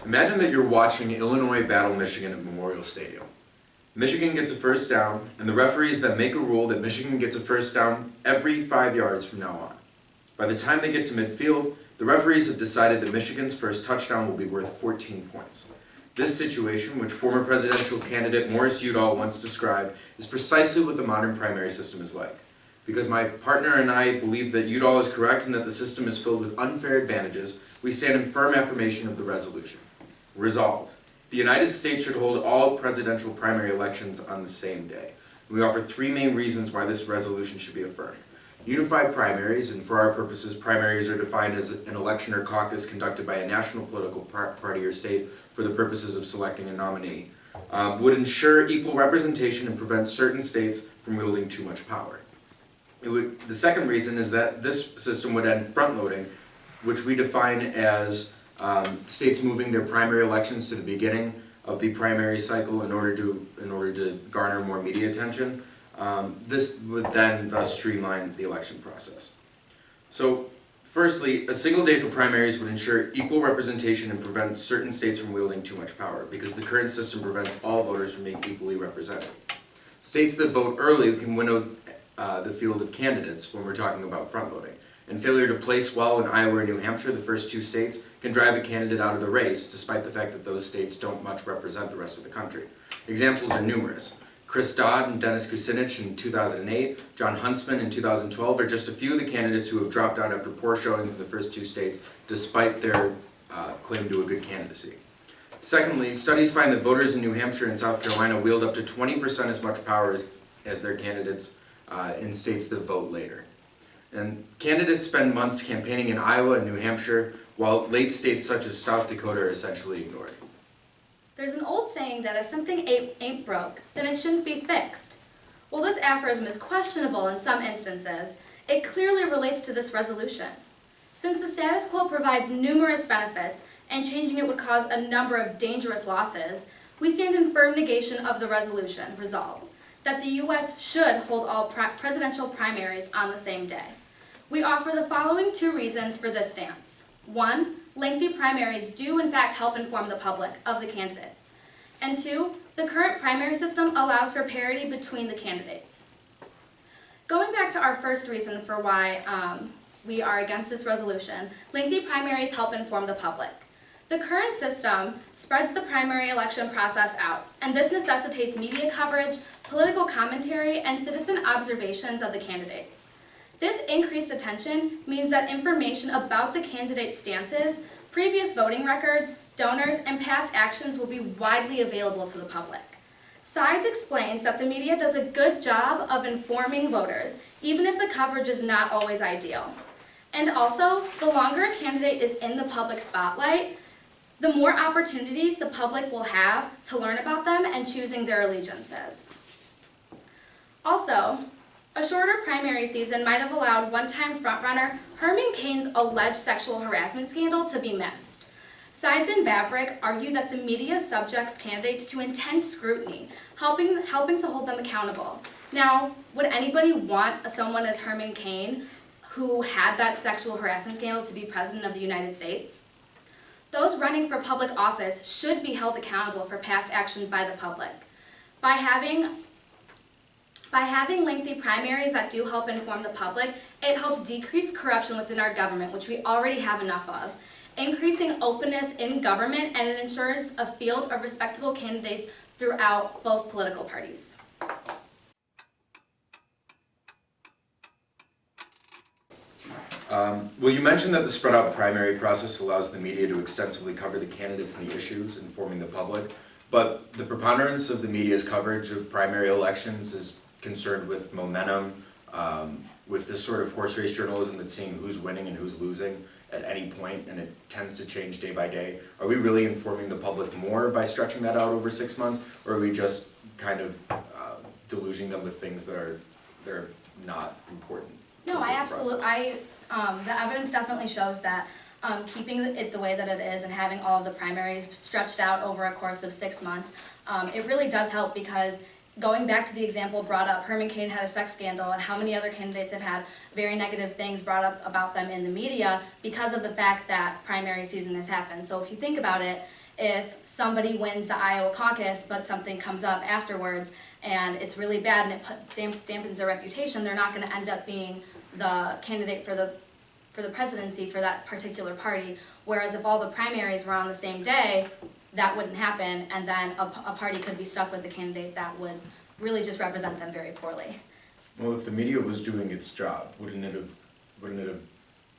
Imagine that you're watching Illinois battle Michigan at Memorial Stadium. Michigan gets a first down, and the referees then make a rule that Michigan gets a first down every 5 yards from now on. By the time they get to midfield, the referees have decided that Michigan's first touchdown will be worth 14 points. This situation, which former presidential candidate Morris Udall once described, is precisely what the modern primary system is like. Because my partner and I believe that Udall is correct and that the system is filled with unfair advantages, we stand in firm affirmation of the resolution. Resolved. The United States should hold all presidential primary elections on the same day. We offer three main reasons why this resolution should be affirmed. Unified primaries, and for our purposes, primaries are defined as an election or caucus conducted by a national political party or state for the purposes of selecting a nominee, would ensure equal representation and prevent certain states from wielding too much power. The second reason is that this system would end front-loading, which we define as states moving their primary elections to the beginning of the primary cycle in order to garner more media attention. This would then thus streamline the election process. So, firstly, a single day for primaries would ensure equal representation and prevent certain states from wielding too much power, because the current system prevents all voters from being equally represented. States that vote early can winnow the field of candidates when we're talking about front-loading. And failure to place well in Iowa and New Hampshire, the first two states, can drive a candidate out of the race, despite the fact that those states don't much represent the rest of the country. Examples are numerous. Chris Dodd and Dennis Kucinich in 2008, John Huntsman in 2012 are just a few of the candidates who have dropped out after poor showings in the first two states, despite their claim to a good candidacy. Secondly, studies find that voters in New Hampshire and South Carolina wield up to 20% as much power as their candidates in states that vote later. And candidates spend months campaigning in Iowa and New Hampshire, while late states such as South Dakota are essentially ignored. There's an old saying that if something ain't broke, then it shouldn't be fixed. While this aphorism is questionable in some instances, it clearly relates to this resolution. Since the status quo provides numerous benefits, and changing it would cause a number of dangerous losses, we stand in firm negation of the resolution resolved that the U.S. should hold all presidential primaries on the same day. We offer the following two reasons for this stance. One, lengthy primaries do in fact help inform the public of the candidates. And two, the current primary system allows for parity between the candidates. Going back to our first reason for why we are against this resolution, lengthy primaries help inform the public. The current system spreads the primary election process out, and this necessitates media coverage, political commentary, and citizen observations of the candidates. This increased attention means that information about the candidates' stances, previous voting records, donors, and past actions will be widely available to the public. Sides explains that the media does a good job of informing voters, even if the coverage is not always ideal. And also, the longer a candidate is in the public spotlight, the more opportunities the public will have to learn about them and choosing their allegiances. Also, a shorter primary season might have allowed one-time frontrunner Herman Cain's alleged sexual harassment scandal to be missed. Sides in Maverick argue that the media subjects candidates to intense scrutiny, helping to hold them accountable. Now, would anybody want someone as Herman Cain, who had that sexual harassment scandal, to be president of the United States? Those running for public office should be held accountable for past actions by the public. By having lengthy primaries that do help inform the public, it helps decrease corruption within our government, which we already have enough of, increasing openness in government, and it ensures a field of respectable candidates throughout both political parties. Well, you mentioned that the spread out primary process allows the media to extensively cover the candidates and the issues, informing the public, but the preponderance of the media's coverage of primary elections is concerned with momentum, with this sort of horse race journalism that's seeing who's winning and who's losing at any point, and it tends to change day by day. Are we really informing the public more by stretching that out over 6 months, or are we just kind of deluging them with things that are not important? No, I absolutely, the evidence definitely shows that keeping it the way that it is and having all of the primaries stretched out over a course of 6 months, it really does help, because going back to the example brought up, Herman Cain had a sex scandal, and how many other candidates have had very negative things brought up about them in the media because of the fact that primary season has happened. So if you think about it, if somebody wins the Iowa caucus, but something comes up afterwards and it's really bad and it dampens their reputation, they're not going to end up being the candidate for the presidency for that particular party. Whereas if all the primaries were on the same day, that wouldn't happen, and then a party could be stuck with a candidate that would really just represent them very poorly. Well, if the media was doing its job, wouldn't it have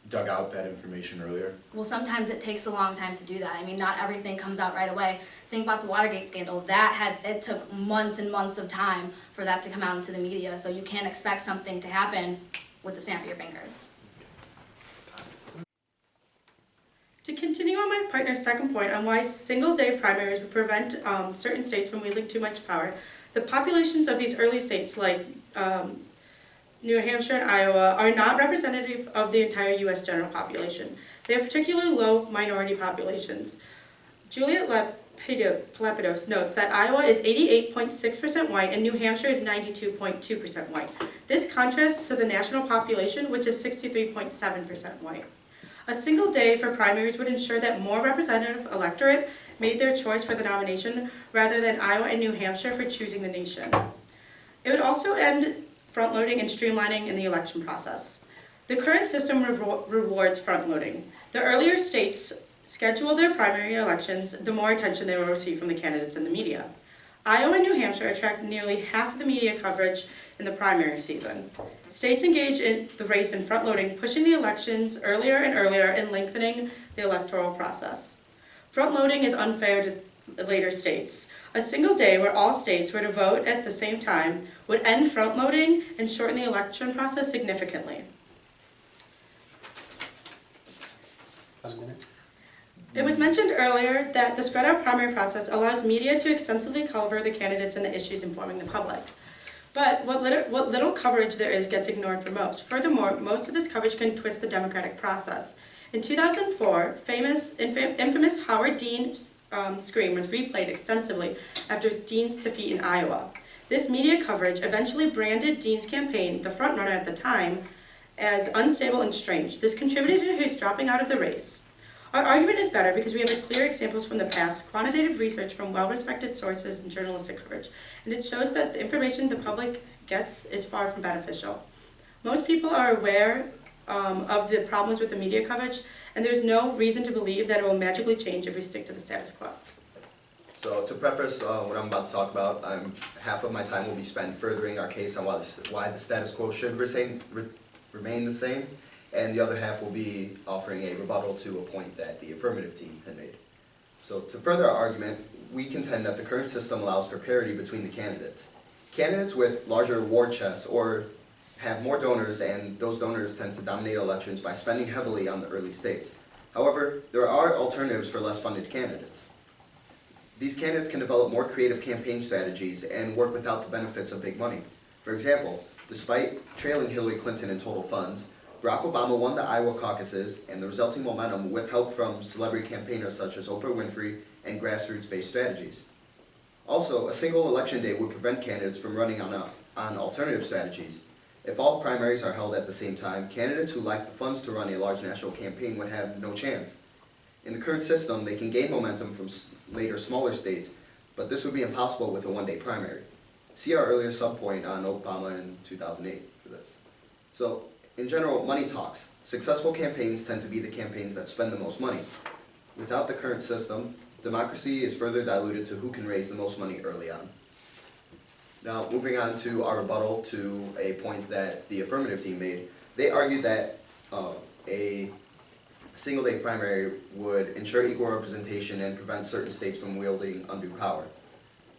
dug out that information earlier? Well, sometimes it takes a long time to do that. I mean, not everything comes out right away. Think about the Watergate scandal. It took months and months of time for that to come out into the media, so you can't expect something to happen with the snap of your fingers. To continue on my partner's second point on why single-day primaries would prevent certain states from wielding too much power, the populations of these early states, like New Hampshire and Iowa, are not representative of the entire U.S. general population. They have particularly low minority populations. Juliet Lapidos notes that Iowa is 88.6% white and New Hampshire is 92.2% white. This contrasts to the national population, which is 63.7% white. A single day for primaries would ensure that more representative electorate made their choice for the nomination rather than Iowa and New Hampshire for choosing the nation. It would also end front-loading and streamlining in the election process. The current system rewards front-loading. The earlier states schedule their primary elections, the more attention they will receive from the candidates in the media. Iowa and New Hampshire attract nearly half of the media coverage in the primary season. States engage in the race in front-loading, pushing the elections earlier and earlier and lengthening the electoral process. Front-loading is unfair to later states. A single day where all states were to vote at the same time would end front-loading and shorten the election process significantly. It was mentioned earlier that the spread-out primary process allows media to extensively cover the candidates and the issues informing the public. But what little coverage there is gets ignored for most. Furthermore, most of this coverage can twist the democratic process. In 2004, infamous Howard Dean scream was replayed extensively after Dean's defeat in Iowa. This media coverage eventually branded Dean's campaign, the frontrunner at the time, as unstable and strange. This contributed to his dropping out of the race. Our argument is better because we have clear examples from the past, quantitative research from well-respected sources and journalistic coverage, and it shows that the information the public gets is far from beneficial. Most people are aware of the problems with the media coverage, and there's no reason to believe that it will magically change if we stick to the status quo. So to preface what I'm about to talk about, half of my time will be spent furthering our case on why the status quo should remain the same, and the other half will be offering a rebuttal to a point that the affirmative team had made. So to further our argument, we contend that the current system allows for parity between the candidates. Candidates with larger war chests or have more donors, and those donors tend to dominate elections by spending heavily on the early states. However, there are alternatives for less funded candidates. These candidates can develop more creative campaign strategies and work without the benefits of big money. For example, despite trailing Hillary Clinton in total funds, Barack Obama won the Iowa caucuses and the resulting momentum with help from celebrity campaigners such as Oprah Winfrey and grassroots-based strategies. Also, a single election day would prevent candidates from running on alternative strategies. If all primaries are held at the same time, candidates who lack the funds to run a large national campaign would have no chance. In the current system, they can gain momentum from later smaller states, but this would be impossible with a one-day primary. See our earlier subpoint on Obama in 2008 for this. So, in general, money talks. Successful campaigns tend to be the campaigns that spend the most money. Without the current system, democracy is further diluted to who can raise the most money early on. Now, moving on to our rebuttal to a point that the affirmative team made, they argued that a single-day primary would ensure equal representation and prevent certain states from wielding undue power.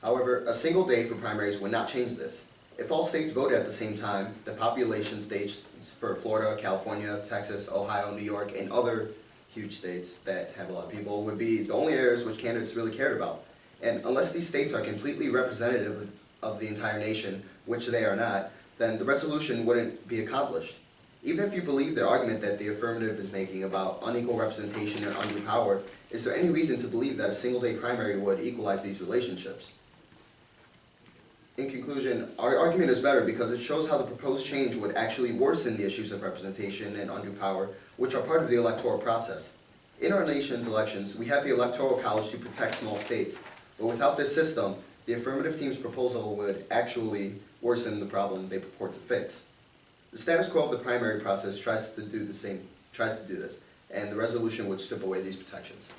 However, a single day for primaries would not change this. If all states voted at the same time, the population states for Florida, California, Texas, Ohio, New York, and other huge states that have a lot of people would be the only areas which candidates really cared about. And unless these states are completely representative of the entire nation, which they are not, then the resolution wouldn't be accomplished. Even if you believe the argument that the affirmative is making about unequal representation and undue power, is there any reason to believe that a single-day primary would equalize these relationships? In conclusion, our argument is better because it shows how the proposed change would actually worsen the issues of representation and undue power, which are part of the electoral process. In our nation's elections, we have the Electoral College to protect small states, but without this system, the affirmative team's proposal would actually worsen the problem they purport to fix. The status quo of the primary process tries to do this, and the resolution would strip away these protections.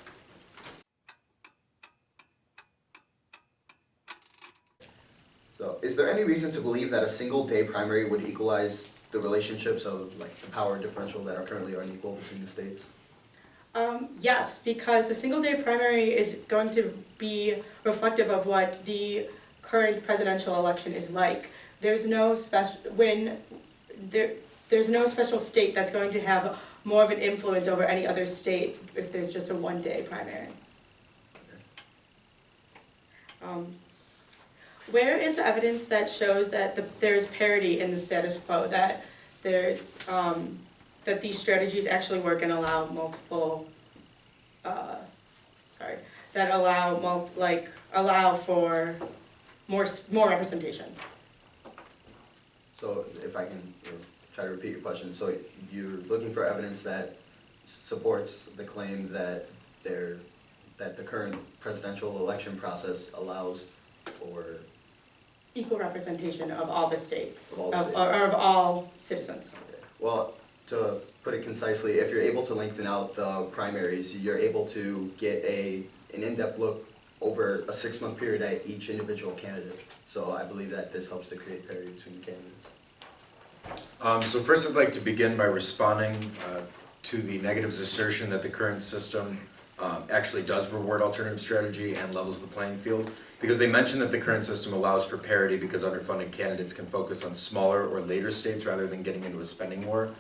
So, is there any reason to believe that a single-day primary would equalize the relationships of the power differential that are currently unequal between the states? Yes, because a single-day primary is going to be reflective of what the current presidential election is like. There's no special there's no special state that's going to have more of an influence over any other state if there's just a one-day primary. Where is the evidence that shows that there's parity in the status quo, that there's that these strategies actually work and allow multiple, allow for more representation? So if I can try to repeat your question, so you're looking for evidence that supports the claim that the current presidential election process allows for Equal representation of all the states, Of all the states. or of all citizens. Well, to put it concisely, if you're able to lengthen out the primaries, you're able to get an in-depth look over a 6-month period at each individual candidate. So I believe that this helps to create parity between the candidates. So first I'd like to begin by responding to the negative's assertion that the current system actually does reward alternative strategy and levels the playing field, because they mention that the current system allows for parity because underfunded candidates can focus on smaller or later states rather than getting into a spending war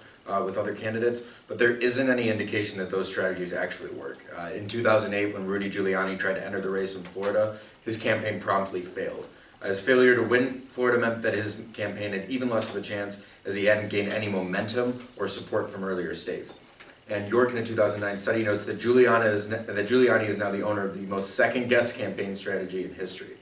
with other candidates, but there isn't any indication that those strategies actually work. In 2008, when Rudy Giuliani tried to enter the race in Florida, his campaign promptly failed. His failure to win Florida meant that his campaign had even less of a chance, as he hadn't gained any momentum or support from earlier states. And York in a 2009 study notes that Giuliani is now the owner of the most second-guessed campaign strategy in history.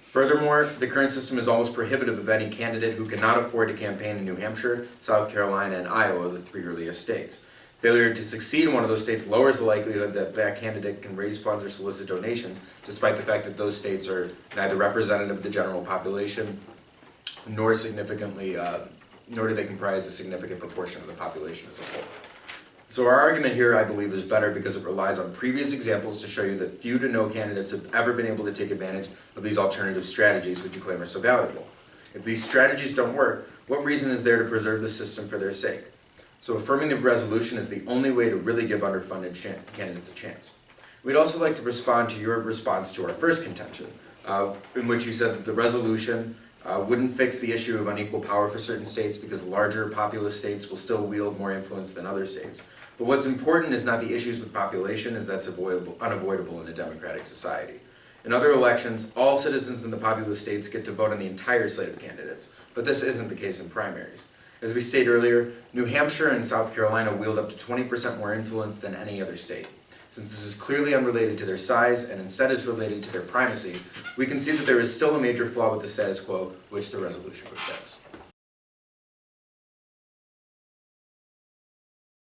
Furthermore, the current system is almost prohibitive of any candidate who cannot afford to campaign in New Hampshire, South Carolina, and Iowa, the 3 earliest states. Failure to succeed in one of those states lowers the likelihood that that candidate can raise funds or solicit donations, despite the fact that those states are neither representative of the general population, nor do they comprise a significant proportion of the population as a whole. So our argument here, I believe, is better because it relies on previous examples to show you that few to no candidates have ever been able to take advantage of these alternative strategies which you claim are so valuable. If these strategies don't work, what reason is there to preserve the system for their sake? So affirming the resolution is the only way to really give underfunded candidates a chance. We'd also like to respond to your response to our first contention, in which you said that the resolution wouldn't fix the issue of unequal power for certain states because larger populous states will still wield more influence than other states. But what's important is not the issues with population, as that's unavoidable in a democratic society. In other elections, all citizens in the populous states get to vote on the entire slate of candidates, but this isn't the case in primaries. As we stated earlier, New Hampshire and South Carolina wield up to 20% more influence than any other state. Since this is clearly unrelated to their size and instead is related to their primacy, we can see that there is still a major flaw with the status quo, which the resolution would fix.